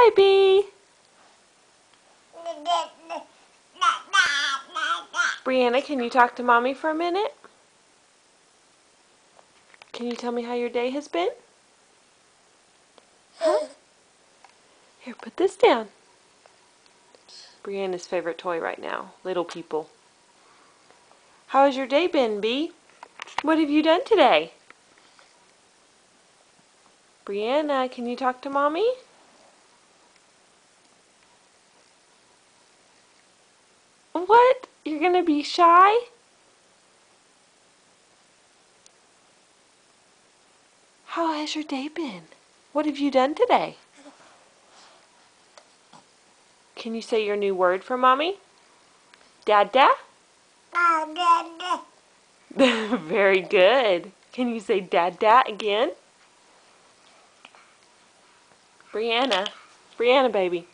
Bye, Bee. Brianna, can you talk to Mommy for a minute? Can you tell me how your day has been? Huh? Here, put this down. Brianna's favorite toy right now, Little People. How has your day been, Bee? What have you done today? Brianna, can you talk to Mommy? What? You're gonna be shy? How has your day been? What have you done today? Can you say your new word for Mommy? Dada? Very good. Can you say Dada again? Brianna. Brianna, baby.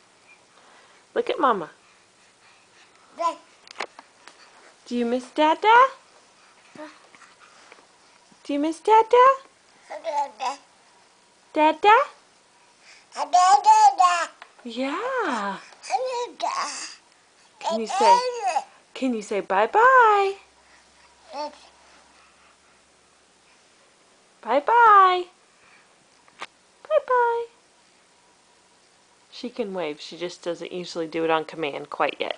Look at Mama. Do you miss Dada? Do you miss Dada? Dada? Yeah. Can you say bye-bye? Bye-bye. Bye-bye. She can wave. She just doesn't usually do it on command quite yet.